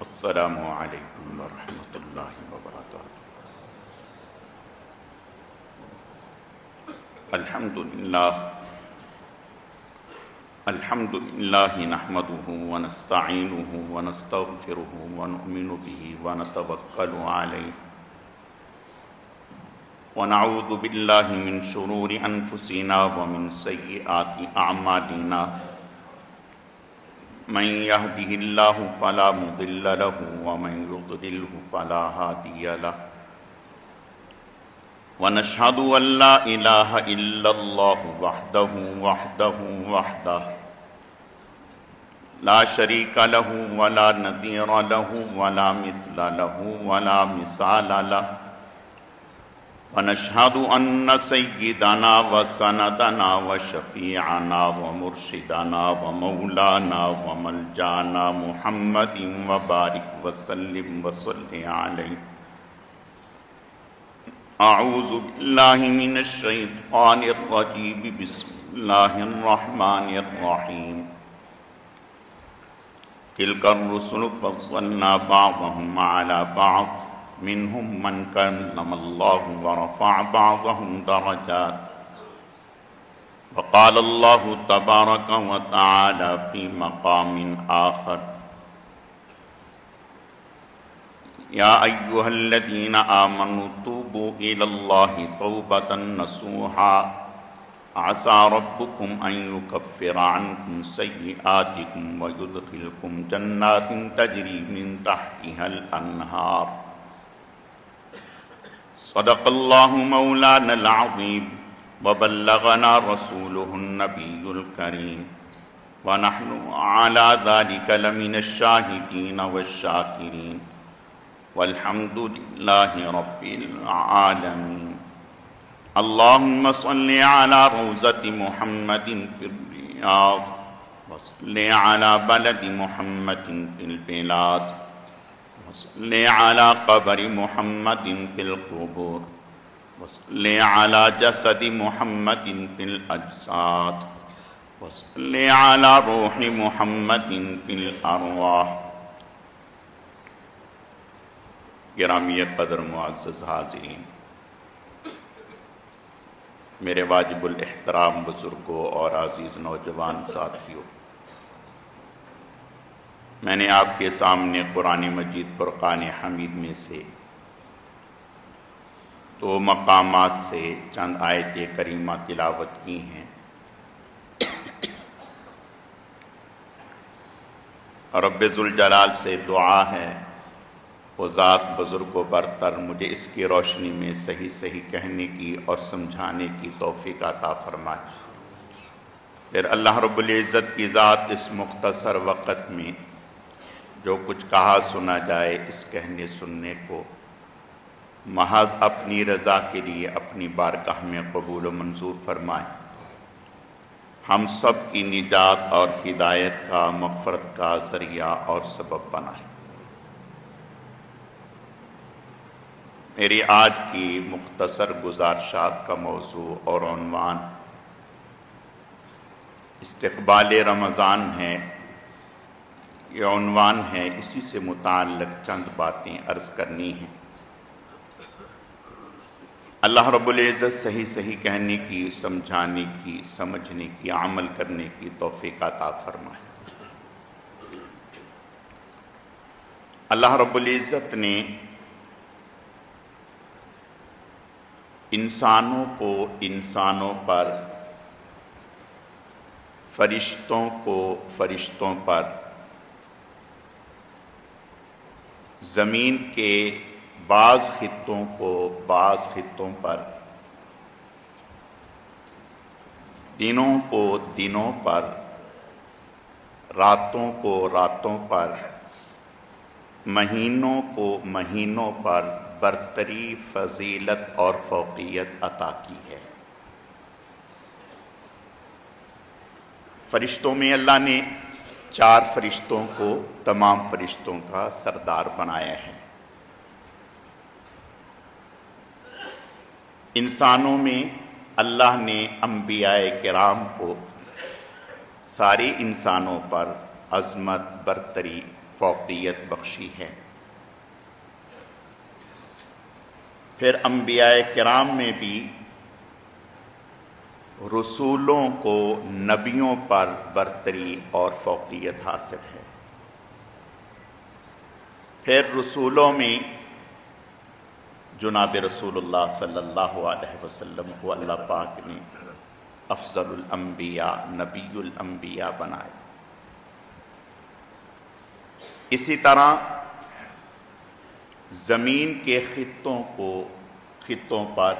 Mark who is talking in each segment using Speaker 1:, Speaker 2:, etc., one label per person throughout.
Speaker 1: السلام علیکم ورحمۃ اللہ وبرکاتہ۔ الحمد للہ نحمده ونستعینه ونستغفره ونؤمن به ونتوکل علیہ ونعوذ باللہ من شرور انفسنا ومن سیئات اعمالنا، من يهده الله فلا مضل له ومن يضلله فلا هادي له، ونشهد أن لا إله إلا الله وحده لا شريك له ولا نظير له ولا مثل له ولا مثال له، ونشهد أن سيدنا وسندنا وشفيعنا ومرشدنا ومولانا وملجانا محمد وبارك وسلم وصل عليه۔ أعوذ بالله من الشيطان الرجيم، بسم الله الرحمن الرحيم۔ تلك الرسل فضلنا بعضهم على بعض، منهم من كلم الله ورفع بعضهم درجات، وقال الله تبارك وتعالى في مقام آخر: يا أيها الذين آمنوا توبوا إلى الله توبة نصوحا، عسى ربكم أن يكفر عنكم سيئاتكم ويدخلكم جنات تجري من تحتها الأنهار، صدق الله مولانا العظيم، وبلغنا رسوله النبي الكريم، ونحن على ذلك لمن الشاهدين والشاكرين، والحمد لله رب العالمين۔ اللهم صل على روضة محمد في الرياض، وصل على بلد محمد في البلاد، وصل على قبر محمد في القبور، وصل على جسد محمد في الأجساد، وصل على روح محمد في الأرواح۔ گرامی قدر معزز حاضرین، میرے واجب الاحترام بزرگوں اور عزیز نوجوان ساتھیوں، میں نے آپ کے سامنے قرآن مجید فرقان حمید میں سے دو مقامات سے چند آیت کریمہ تلاوت کی ہیں، رب ذوالجلال سے دعا ہے وہ ذات بزرگ و برتر مجھے اس کی روشنی میں صحیح صحیح کہنے کی اور سمجھانے کی توفیق عطا فرمائے۔ پھر اللہ رب العزت کی ذات اس مختصر وقت میں جو کچھ کہا سنا جائے، اس کہنے سننے کو محض اپنی رضا کے لیے اپنی بارگاہ میں قبول و منظور فرمائے، ہم سب کی نجات اور ہدایت کا، مغفرت کا ذریعہ اور سبب بنائے۔ میری آج کی مختصر گزارشات کا موضوع اور عنوان استقبال رمضان ہے۔ یہ عنوان ہے، اسی سے متعلق چند باتیں عرض کرنی ہیں۔ اللہ رب العزت صحیح صحیح کہنے کی، سمجھانے کی، سمجھنے کی، عمل کرنے کی توفیق عطا فرمائے۔ اللہ رب العزت نے انسانوں کو انسانوں پر، فرشتوں کو فرشتوں پر، زمین کے بعض خطوں کو بعض خطوں پر، دنوں کو دنوں پر، راتوں کو راتوں پر، مہینوں کو مہینوں پر برتری، فضیلت اور فوقیت عطا کی ہے۔ فرشتوں میں اللہ نے 4 فرشتوں کو تمام فرشتوں کا سردار بنایا ہے۔ انسانوں میں اللہ نے انبیاء کرام کو سارے انسانوں پر عظمت، برتری، فوقیت بخشی ہے۔ پھر انبیاء کرام میں بھی رسولوں کو نبیوں پر برتری اور فوقیت حاصل ہے۔ پھر رسولوں میں جناب رسول اللہ صلی اللہ علیہ وسلم کو اللہ پاک نے افضل الانبیاء، نبی الانبیاء بنائے۔ اسی طرح زمین کے خطوں پر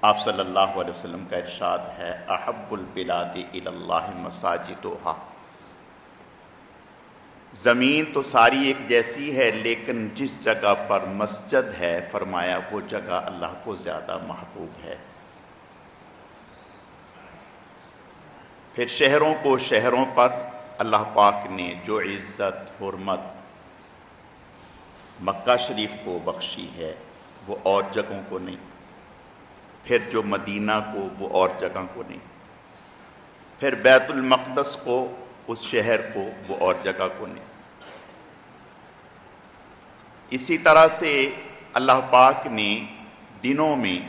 Speaker 1: آپ صلی اللہ علیہ وسلم کا ارشاد ہے، احب البلاد الی اللہ مساجدہا۔ زمین تو ساری ایک جیسی ہے، لیکن جس جگہ پر مسجد ہے فرمایا وہ جگہ اللہ کو زیادہ محبوب ہے۔ پھر شہروں کو شہروں پر اللہ پاک نے جو عزت حرمت مکہ شریف کو بخشی ہے وہ اور جگہوں کو نہیں، پھر جو مدینہ کو وہ اور جگہ کو نہیں، پھر بیت المقدس کو، اس شہر کو، وہ اور جگہ کو نہیں۔ اسی طرح سے اللہ پاک نے دنوں میں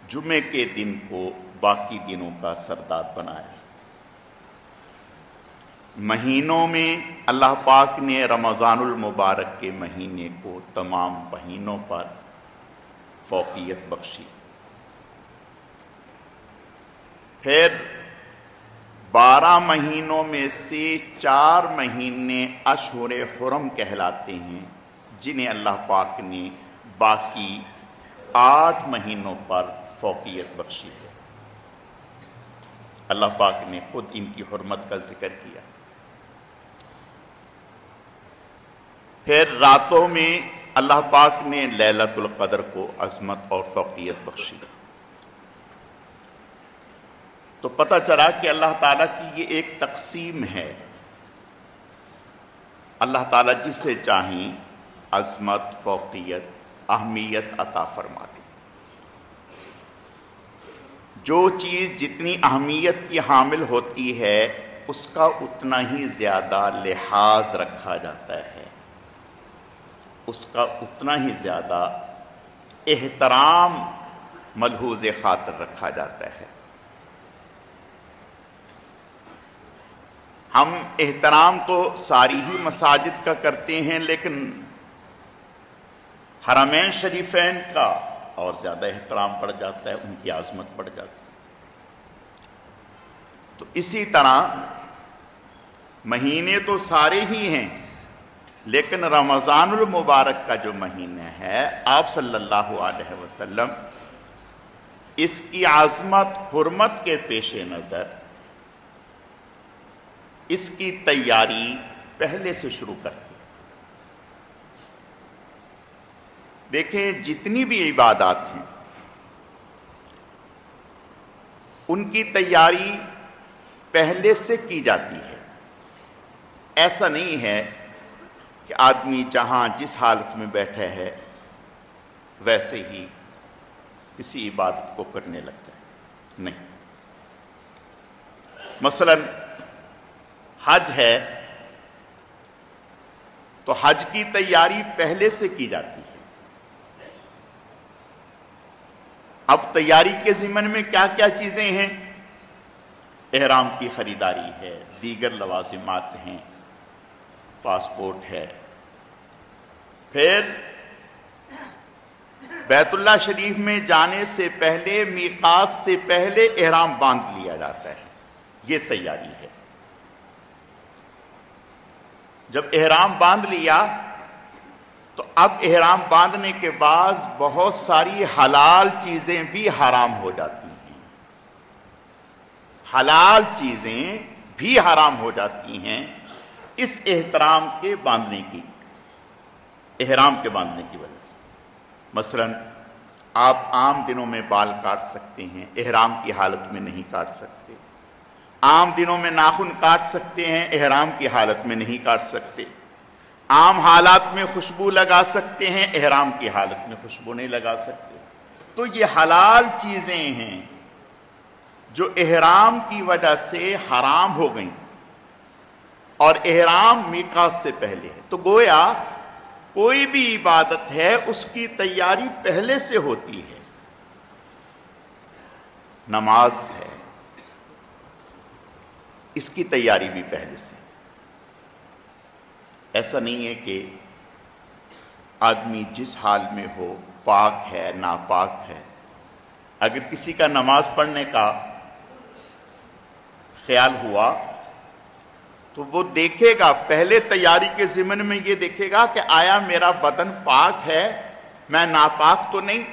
Speaker 1: جمعے کے دن کو باقی دنوں کا سردار بنایا۔ مہینوں میں اللہ پاک نے رمضان المبارک کے مہینے کو تمام مہینوں پر فوقیت بخشی۔ پھر 12 مہینوں میں سے 4 مہینے اشہر حرم کہلاتے ہیں، جنہیں اللہ پاک نے باقی 8 مہینوں پر فوقیت بخشی ہے۔ اللہ پاک نے خود ان کی حرمت کا ذکر کیا۔ پھر راتوں میں اللہ پاک نے لیلۃ القدر کو عظمت اور فوقیت بخشی۔ تو پتہ چلا کہ اللہ تعالیٰ کی یہ ایک تقسیم ہے، اللہ تعالیٰ جس سے چاہیں عظمت، فوقیت، اہمیت عطا فرما دے۔ جو چیز جتنی اہمیت کی حامل ہوتی ہے اس کا اتنا ہی زیادہ لحاظ رکھا جاتا ہے، اس کا اتنا ہی زیادہ احترام ملحوظ خاطر رکھا جاتا ہے۔ ہم احترام تو ساری ہی مساجد کا کرتے ہیں، لیکن حرمین شریفین کا اور زیادہ احترام بڑھ جاتا ہے، ان کی عظمت بڑھ جاتی ہے۔ تو اسی طرح مہینے تو سارے ہی ہیں، لیکن رمضان المبارک کا جو مہینہ ہے آپ صلی اللہ علیہ وسلم اس کی عظمت حرمت کے پیش نظر اس کی تیاری پہلے سے شروع کرتے۔ دیکھیں جتنی بھی عبادات ہیں ان کی تیاری پہلے سے کی جاتی ہے۔ ایسا نہیں ہے کہ آدمی جہاں جس حالت میں بیٹھے ہے ویسے ہی کسی عبادت کو کرنے لگ جائے، نہیں۔ مثلا حج ہے تو حج کی تیاری پہلے سے کی جاتی ہے۔ اب تیاری کے ضمن میں کیا کیا چیزیں ہیں؟ احرام کی خریداری ہے، دیگر لوازمات ہیں، پاسپورٹ ہے، پھر بیت اللہ شریف میں جانے سے پہلے میقات سے پہلے احرام باندھ لیا جاتا ہے، یہ تیاری ہے۔ جب احرام باندھ لیا تو اب احرام باندھنے کے بعد بہت ساری حلال چیزیں بھی حرام ہو جاتی ہیں، حلال چیزیں بھی حرام ہو جاتی ہیں اس احترام کے باندھنے کی، احرام کے باندھنے کی وجہ سے۔ مثلا آپ عام دنوں میں بال کاٹ سکتے ہیں، احرام کی حالت میں نہیں کاٹ سکتے۔ عام دنوں میں ناخن کاٹ سکتے ہیں، احرام کی حالت میں نہیں کاٹ سکتے۔ عام حالات میں خوشبو لگا سکتے ہیں، احرام کی حالت میں خوشبو نہیں لگا سکتے۔ تو یہ حلال چیزیں ہیں جو احرام کی وجہ سے حرام ہو گئیں، اور احرام میقات سے پہلے ہے. تو گویا کوئی بھی عبادت ہے اس کی تیاری پہلے سے ہوتی ہے. نماز ہے اس کی تیاری بھی پہلے سے. ایسا نہیں ہے کہ آدمی جس حال میں ہو پاک ہے ناپاک ہے. اگر کسی کا نماز پڑھنے کا خیال ہوا تو وہ دیکھے گا پہلے تیاری کے ضمن میں یہ دیکھے گا کہ آیا میرا بدن پاک ہے, میں ناپاک تو نہیں,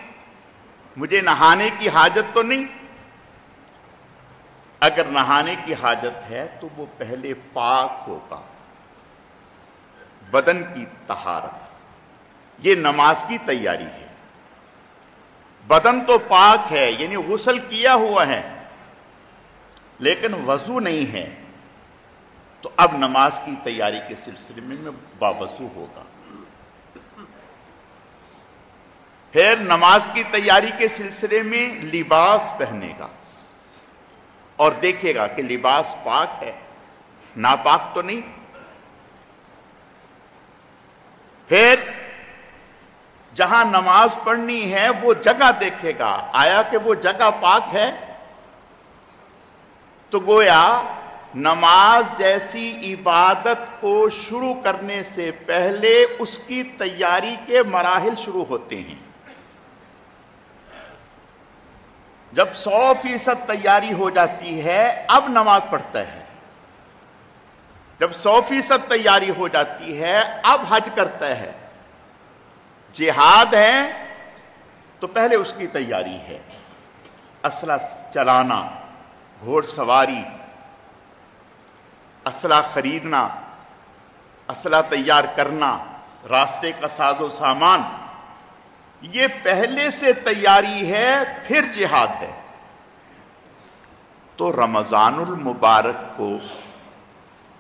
Speaker 1: مجھے نہانے کی حاجت تو نہیں. اگر نہانے کی حاجت ہے تو وہ پہلے پاک ہوگا. بدن کی طہارت یہ نماز کی تیاری ہے. بدن تو پاک ہے یعنی غسل کیا ہوا ہے لیکن وضو نہیں ہے, تو اب نماز کی تیاری کے سلسلے میں باوضو ہوگا. پھر نماز کی تیاری کے سلسلے میں لباس پہنے گا اور دیکھے گا کہ لباس پاک ہے ناپاک تو نہیں. پھر جہاں نماز پڑھنی ہے وہ جگہ دیکھے گا, آیا کہ وہ جگہ پاک ہے. تو گویا نماز جیسی عبادت کو شروع کرنے سے پہلے اس کی تیاری کے مراحل شروع ہوتے ہیں. جب 100% تیاری ہو جاتی ہے اب نماز پڑھتا ہے. جب 100% تیاری ہو جاتی ہے اب حج کرتا ہے. جہاد ہے تو پہلے اس کی تیاری ہے, اسلحہ چلانا, گھوڑ سواری, اسلحہ خریدنا, اسلحہ تیار کرنا, راستے کا ساز و سامان, یہ پہلے سے تیاری ہے. پھر جہاد ہے. تو رمضان المبارک کو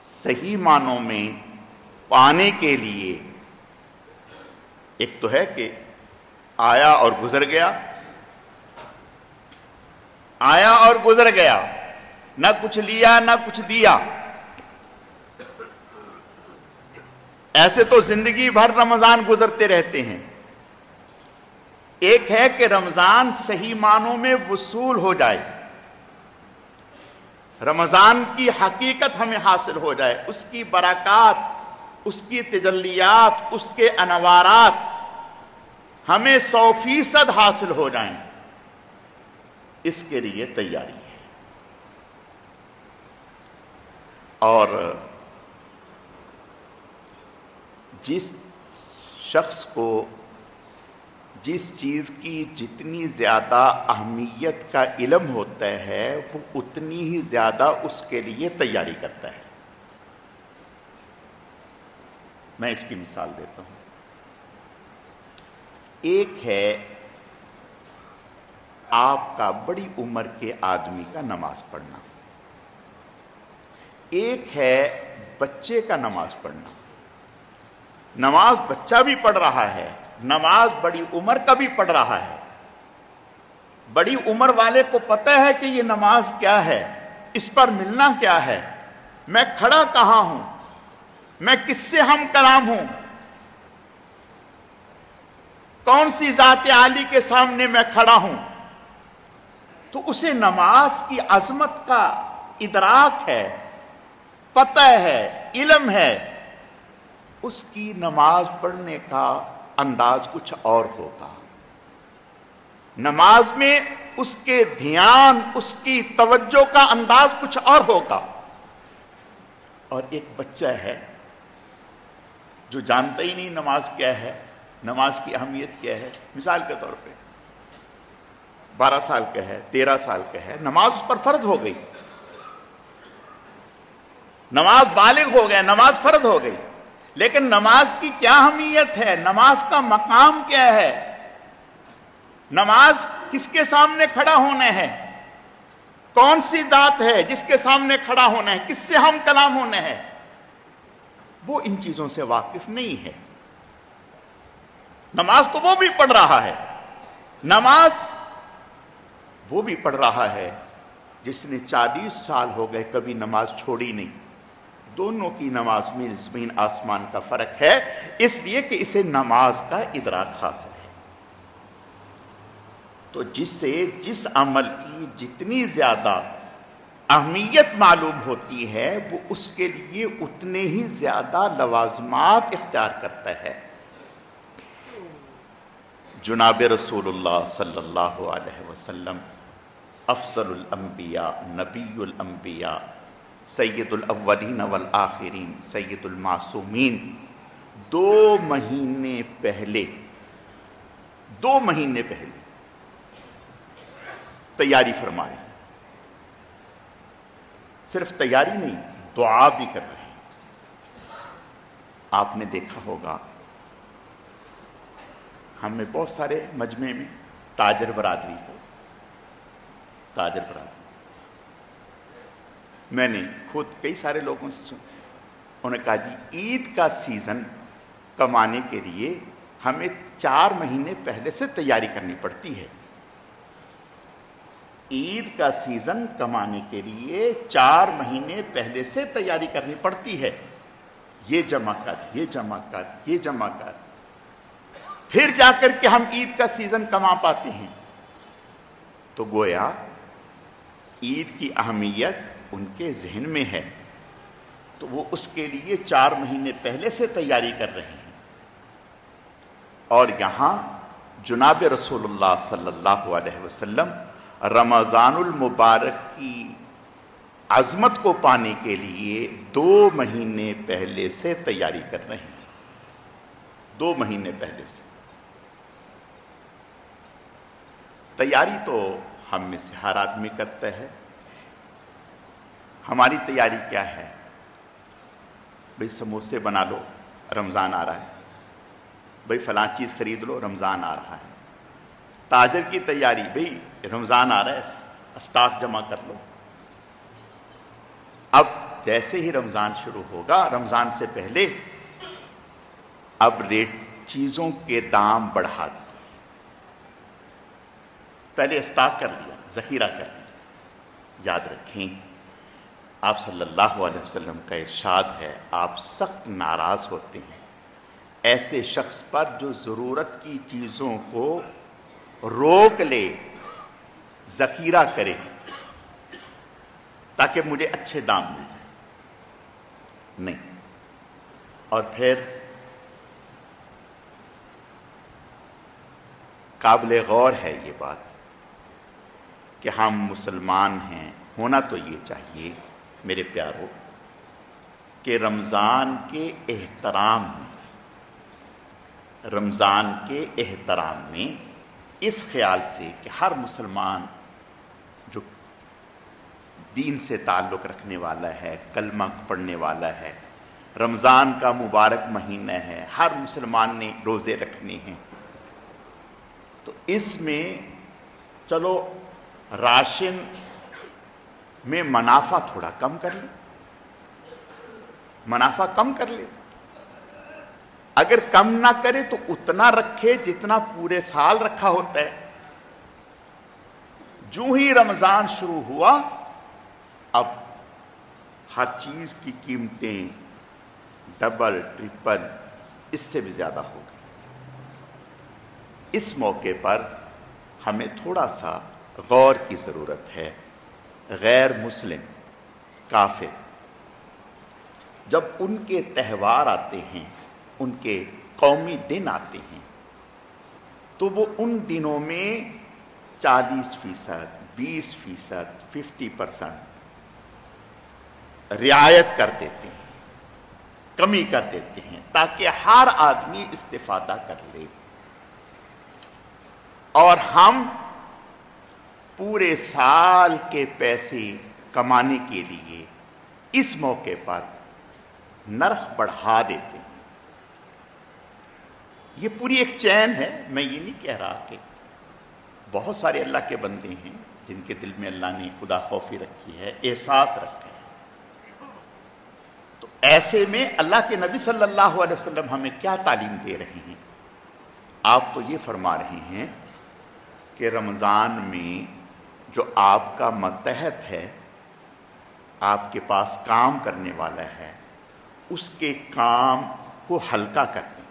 Speaker 1: صحیح معنوں میں پانے کے لیے ایک تو ہے کہ آیا اور گزر گیا, آیا اور گزر گیا, نہ کچھ لیا نہ کچھ دیا. ایسے تو زندگی بھر رمضان گزرتے رہتے ہیں. ایک ہے کہ رمضان صحیح معنوں میں وصول ہو جائے, رمضان کی حقیقت ہمیں حاصل ہو جائے, اس کی برکات, اس کی تجلیات, اس کے انوارات ہمیں 100% حاصل ہو جائیں. اس کے لیے تیاری ہے. اور جس شخص کو جس چیز کی جتنی زیادہ اہمیت کا علم ہوتا ہے وہ اتنی ہی زیادہ اس کے لیے تیاری کرتا ہے. میں اس کی مثال دیتا ہوں. ایک ہے آپ کا بڑی عمر کے آدمی کا نماز پڑھنا, ایک ہے بچے کا نماز پڑھنا. نماز بچہ بھی پڑھ رہا ہے, نماز بڑی عمر کا بھی پڑھ رہا ہے. بڑی عمر والے کو پتہ ہے کہ یہ نماز کیا ہے, اس پر ملنا کیا ہے, میں کھڑا کہاں ہوں, میں کس سے ہم کلام ہوں, کون سی ذات عالی کے سامنے میں کھڑا ہوں. تو اسے نماز کی عظمت کا ادراک ہے, پتہ ہے, علم ہے. اس کی نماز پڑھنے کا انداز کچھ اور ہوگا. نماز میں اس کے دھیان, اس کی توجہ کا انداز کچھ اور ہوگا. اور ایک بچہ ہے جو جانتا ہی نہیں نماز کیا ہے, نماز کی اہمیت کیا ہے. مثال کے طور پہ 12 سال کا ہے, 13 سال کا ہے, نماز اس پر فرض ہو گئی, نماز بالغ ہو گیا, نماز فرض ہو گئی. لیکن نماز کی کیا اہمیت ہے, نماز کا مقام کیا ہے, نماز کس کے سامنے کھڑا ہونا ہے, کون سی ذات ہے جس کے سامنے کھڑا ہونا ہے, کس سے ہم کلام ہونا ہے, وہ ان چیزوں سے واقف نہیں ہے. نماز تو وہ بھی پڑھ رہا ہے, نماز وہ بھی پڑھ رہا ہے جس نے 40 سال ہو گئے کبھی نماز چھوڑی نہیں, دونوں کی نماز میں زمین آسمان کا فرق ہے، اس لیے کہ اسے نماز کا ادراک حاصل ہے۔ تو جس عمل کی جتنی زیادہ اہمیت معلوم ہوتی ہے وہ اس کے لیے اتنے ہی زیادہ لوازمات اختیار کرتا ہے۔ جناب رسول اللہ صلی اللہ علیہ وسلم افضل الانبیاء، نبی الانبیاء، سید الاولین والآخرین، سید المعصومین، 2 مہینے پہلے تیاری فرما رہے ہیں۔ صرف تیاری نہیں، دعا بھی کر رہے ہیں۔ آپ نے دیکھا ہوگا ہم میں بہت سارے مجمع میں تاجر برادری ہے، تاجر برادری، میں نے خود کئی سارے لوگوں سے سنا، انہوں نے کہا جی عید کا سیزن کمانے کے لیے ہمیں 4 مہینے پہلے سے تیاری کرنی پڑتی ہے۔ عید کا سیزن کمانے کے لیے 4 مہینے پہلے سے تیاری کرنی پڑتی ہے، یہ جمع کر، یہ جمع کر، یہ جمع کر، پھر جا کر کے ہم عید کا سیزن کما پاتے ہیں۔ تو گویا عید کی اہمیت ان کے ذہن میں ہے، تو وہ اس کے لیے 4 مہینے پہلے سے تیاری کر رہے ہیں۔ اور یہاں جناب رسول اللہ صلی اللہ علیہ وسلم رمضان المبارک کی عظمت کو پانے کے لیے 2 مہینے پہلے سے تیاری کر رہے ہیں، 2 مہینے پہلے سے۔ تیاری تو ہم میں سے ہر آدمی کرتا ہے۔ ہماری تیاری کیا ہے؟ بھئی سموسے بنا لو، رمضان آ رہا ہے، بھئی فلاں چیز خرید لو، رمضان آ رہا ہے۔ تاجر کی تیاری، بھئی رمضان آ رہا ہے، اسٹاک جمع کر لو۔ اب جیسے ہی رمضان شروع ہوگا، رمضان سے پہلے اب چیزوں کے دام بڑھا دیے، پہلے اسٹاک کر لیا، ذخیرہ کر لیا۔ یاد رکھیں آپ صلی اللہ علیہ وسلم کا ارشاد ہے، آپ سخت ناراض ہوتے ہیں ایسے شخص پر جو ضرورت کی چیزوں کو روک لے، ذخیرہ کرے تاکہ مجھے اچھے دام مل جائیں۔ نہیں، اور پھر قابل غور ہے یہ بات کہ ہم مسلمان ہیں، ہونا تو یہ چاہیے میرے پیارو کہ رمضان کے احترام میں اس خیال سے کہ ہر مسلمان جو دین سے تعلق رکھنے والا ہے، کلمہ پڑھنے والا ہے، رمضان کا مبارک مہینہ ہے، ہر مسلمان نے روزے رکھنے ہیں، تو اس میں چلو راشن میں منافع تھوڑا کم کر لے، منافع کم کر لے، اگر کم نہ کرے تو اتنا رکھے جتنا پورے سال رکھا ہوتا ہے۔ جو ہی رمضان شروع ہوا اب ہر چیز کی قیمتیں ڈبل ٹرپل اس سے بھی زیادہ ہو گئی۔ اس موقع پر ہمیں تھوڑا سا غور کی ضرورت ہے۔ غیر مسلم کافر جب ان کے تہوار آتے ہیں، ان کے قومی دن آتے ہیں، تو وہ ان دنوں میں 40%، 20%، 50% رعایت کر دیتے ہیں، کمی کر دیتے ہیں تاکہ ہر آدمی استفادہ کر لے، اور ہم پورے سال کے پیسے کمانے کے لیے اس موقع پر نرخ بڑھا دیتے ہیں۔ یہ پوری ایک چین ہے۔ میں یہ نہیں کہہ رہا کہ بہت سارے اللہ کے بندے ہیں جن کے دل میں اللہ نے خدا خوفی رکھی ہے، احساس رکھا ہے، تو ایسے میں اللہ کے نبی صلی اللہ علیہ وسلم ہمیں کیا تعلیم دے رہے ہیں؟ آپ تو یہ فرما رہے ہیں کہ رمضان میں جو آپ کا ماتحت ہے، آپ کے پاس کام کرنے والا ہے، اس کے کام کو ہلکا کر دیں.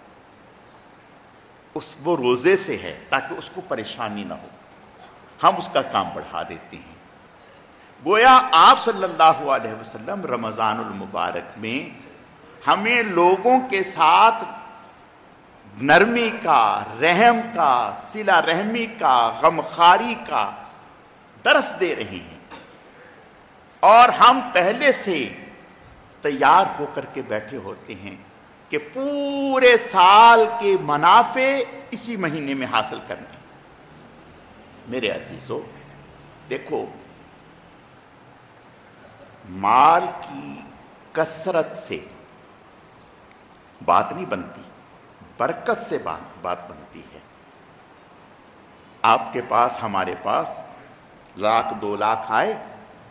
Speaker 1: وہ روزے سے ہے تاکہ اس کو پریشانی نہ ہو، ہم اس کا کام بڑھا دیتے ہیں. گویا آپ صلی اللہ علیہ وسلم رمضان المبارک میں ہمیں لوگوں کے ساتھ نرمی کا، رحم کا، صلہ رحمی کا، غمخواری کا درس دے رہے ہیں، اور ہم پہلے سے تیار ہو کر کے بیٹھے ہوتے ہیں کہ پورے سال کے منافع اسی مہینے میں حاصل کرنے. میرے عزیزو، دیکھو، مال کی کثرت سے بات نہیں بنتی، برکت سے بات بنتی ہے. آپ کے پاس، ہمارے پاس 1,00,000 2 لاکھ آئے،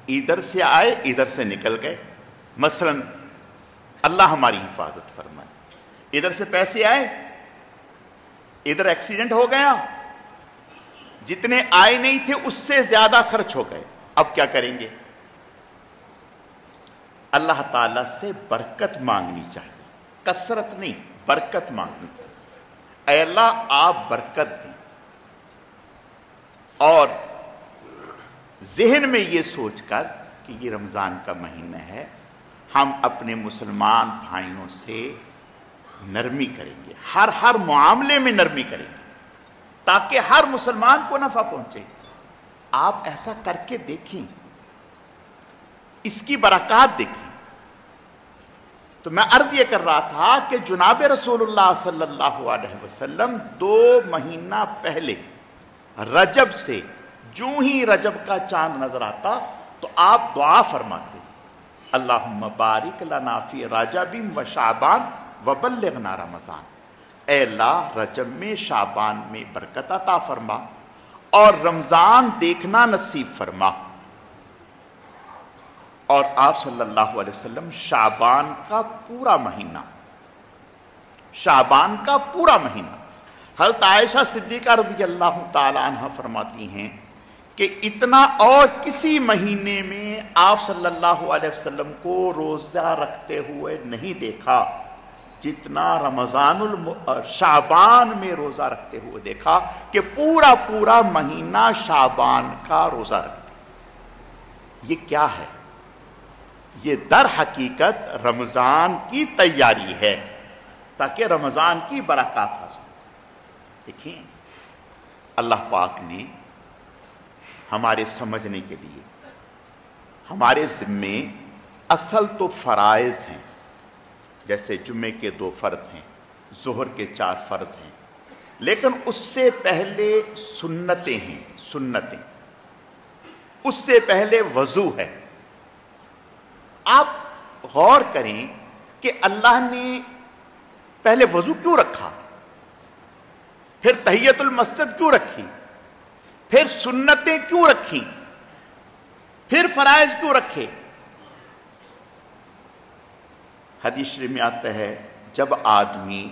Speaker 1: ادھر سے آئے ادھر سے نکل گئے. مثلا اللہ ہماری حفاظت فرمائے، ادھر سے پیسے آئے، ادھر ایکسیڈنٹ ہو گیا، جتنے آئے نہیں تھے اس سے زیادہ خرچ ہو گئے. اب کیا کریں گے؟ اللہ تعالیٰ سے برکت مانگنی چاہیے، کثرت نہیں، برکت مانگنی چاہیے. اے اللہ آپ برکت دیں، اور ذہن میں یہ سوچ کر کہ یہ رمضان کا مہینہ ہے، ہم اپنے مسلمان بھائیوں سے نرمی کریں گے، ہر معاملے میں نرمی کریں گے تاکہ ہر مسلمان کو نفع پہنچے. آپ ایسا کر کے دیکھیں، اس کی برکات دیکھیں. تو میں عرض یہ کر رہا تھا کہ جناب رسول اللہ صلی اللہ علیہ وسلم 2 مہینہ پہلے رجب سے، جو ہی رجب کا چاند نظر آتا تو آپ دعا فرماتے، اللہم بارک لنا فی رجب و شعبان وبلغنا رمضان. اے اللہ رجب میں، شعبان میں برکت عطا فرما اور رمضان دیکھنا نصیب فرما. اور آپ صلی اللہ علیہ وسلم شعبان کا پورا مہینہ، حضرت عائشہ صدیقہ رضی اللہ تعالی عنہ فرماتی ہیں کہ اتنا اور کسی مہینے میں آپ صلی اللہ علیہ وسلم کو روزہ رکھتے ہوئے نہیں دیکھا جتنا شعبان میں روزہ رکھتے ہوئے دیکھا، کہ پورا مہینہ شعبان کا روزہ رکھتے. یہ کیا ہے؟ یہ در حقیقت رمضان کی تیاری ہے تاکہ رمضان کی برکات حاصل. دیکھیں، اللہ پاک نے ہمارے سمجھنے کے لیے ہمارے ذمے اصل تو فرائض ہیں، جیسے جمعے کے 2 فرض ہیں، ظہر کے 4 فرض ہیں، لیکن اس سے پہلے سنتیں ہیں. اس سے پہلے وضو ہے. آپ غور کریں کہ اللہ نے پہلے وضو کیوں رکھا، پھر تحیت المسجد کیوں رکھی، پھر سنتیں کیوں رکھی، پھر فرائض کیوں رکھے. حدیث شریف میں آتا ہے جب آدمی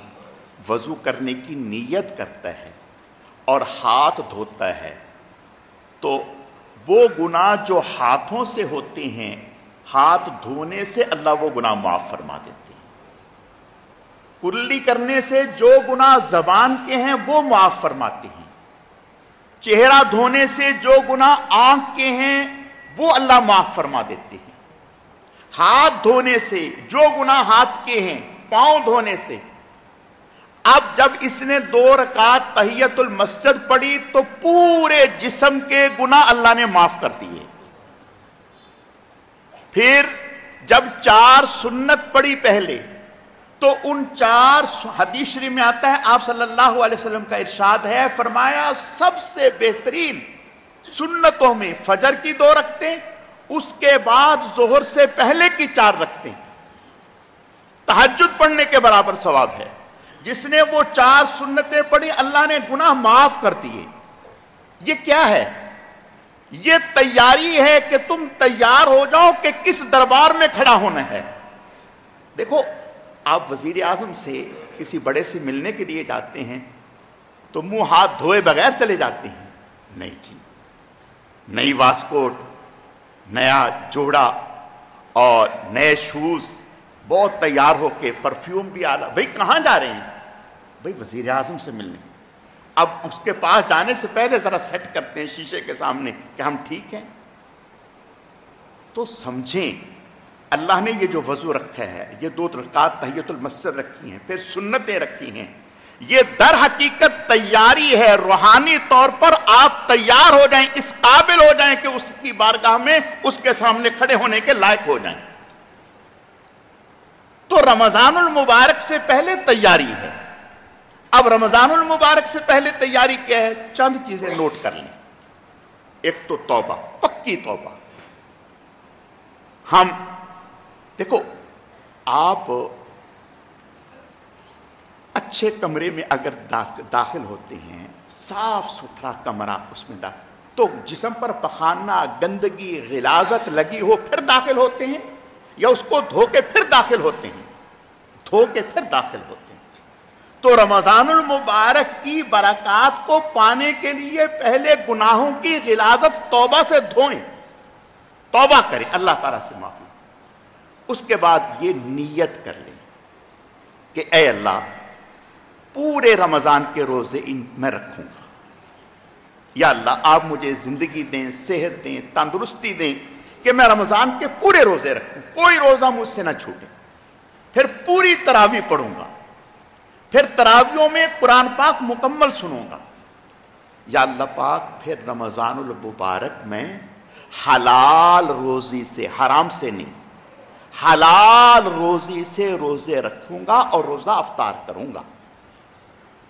Speaker 1: وضو کرنے کی نیت کرتا ہے اور ہاتھ دھوتا ہے تو وہ گناہ جو ہاتھوں سے ہوتے ہیں، ہاتھ دھونے سے اللہ وہ گناہ معاف فرما دیتے ہیں. کلی کرنے سے جو گناہ زبان کے ہیں وہ معاف فرماتے ہیں. چہرہ دھونے سے جو گناہ آنکھ کے ہیں وہ اللہ معاف فرما دیتے ہیں. ہاتھ دھونے سے جو گناہ ہاتھ کے ہیں، پاؤں دھونے سے. اب جب اس نے 2 رکعت تحیت المسجد پڑھی تو پورے جسم کے گناہ اللہ نے معاف کر دیے. پھر جب 4 سنت پڑھی پہلے تو ان 4 حدیث شریف میں آتا ہے، آپ صلی اللہ علیہ وسلم کا ارشاد ہے، فرمایا سب سے بہترین سنتوں میں فجر کی 2 رکھتے، اس کے بعد ظہر سے پہلے کی 4 رکھتے. تہجد پڑھنے کے برابر ثواب ہے. جس نے وہ 4 سنتیں پڑھی اللہ نے گناہ معاف کر دیے. یہ کیا ہے؟ یہ تیاری ہے کہ تم تیار ہو جاؤ کہ کس دربار میں کھڑا ہونا ہے. دیکھو، آپ وزیر اعظم سے کسی بڑے سے ملنے کے لیے جاتے ہیں تو منہ ہاتھ دھوئے بغیر چلے جاتے ہیں؟ نہیں جی، نئی واسکوٹ، نیا جوڑا اور نئے شوز، بہت تیار ہو کے پرفیوم بھی آلہ. بھئی کہاں جا رہے ہیں؟ بھئی وزیر اعظم سے ملنے. اب اس کے پاس جانے سے پہلے ذرا سیٹ کرتے ہیں شیشے کے سامنے کہ ہم ٹھیک ہیں. تو سمجھیں اللہ نے یہ جو وضو رکھا ہے، یہ 2 رکعت تحیۃ المسجد رکھی ہیں، پھر سنتیں رکھی ہیں، یہ در حقیقت تیاری ہے. روحانی طور پر آپ تیار ہو جائیں، اس قابل ہو جائیں کہ اس کی بارگاہ میں اس کے سامنے کھڑے ہونے کے لائق ہو جائیں. تو رمضان المبارک سے پہلے تیاری ہے. اب رمضان المبارک سے پہلے تیاری کیا ہے؟ چند چیزیں نوٹ کر لیں. ایک تو توبہ، پکی توبہ. ہم دیکھو، آپ اچھے کمرے میں اگر داخل ہوتے ہیں، صاف ستھرا کمرہ، اس میں داخل تو جسم پر پخانہ، گندگی، غلاظت لگی ہو پھر داخل ہوتے ہیں، یا اس کو دھو کے پھر داخل ہوتے ہیں؟ دھو کے پھر داخل ہوتے ہیں. تو رمضان المبارک کی برکات کو پانے کے لیے پہلے گناہوں کی غلاظت توبہ سے دھوئیں، توبہ کریں اللہ تعالیٰ سے معافی. اس کے بعد یہ نیت کر لیں کہ اے اللہ پورے رمضان کے روزے میں رکھوں گا. یا اللہ آپ مجھے زندگی دیں، صحت دیں، تندرستی دیں کہ میں رمضان کے پورے روزے رکھوں، کوئی روزہ مجھ سے نہ چھوٹے. پھر پوری تراویح پڑھوں گا، پھر تراویحوں میں قرآن پاک مکمل سنوں گا. یا اللہ پاک پھر رمضان المبارک میں حلال روزی سے، حرام سے نہیں، حلال روزی سے روزے رکھوں گا اور روزہ افطار کروں گا.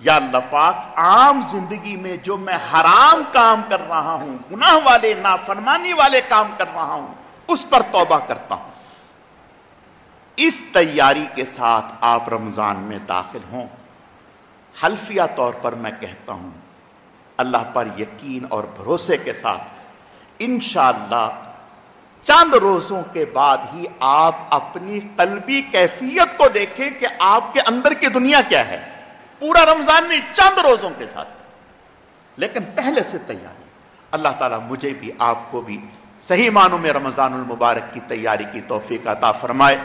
Speaker 1: یا اللہ پاک عام زندگی میں جو میں حرام کام کر رہا ہوں، گناہ والے، نافرمانی والے کام کر رہا ہوں، اس پر توبہ کرتا ہوں. اس تیاری کے ساتھ آپ رمضان میں داخل ہوں. حلفیہ طور پر میں کہتا ہوں، اللہ پر یقین اور بھروسے کے ساتھ انشاءاللہ چند روزوں کے بعد ہی آپ اپنی قلبی کیفیت کو دیکھیں کہ آپ کے اندر کی دنیا کیا ہے. پورا رمضان نہیں، چند روزوں کے ساتھ، لیکن پہلے سے تیاری. اللہ تعالیٰ مجھے بھی آپ کو بھی صحیح معنوں میں رمضان المبارک کی تیاری کی توفیق عطا فرمائے.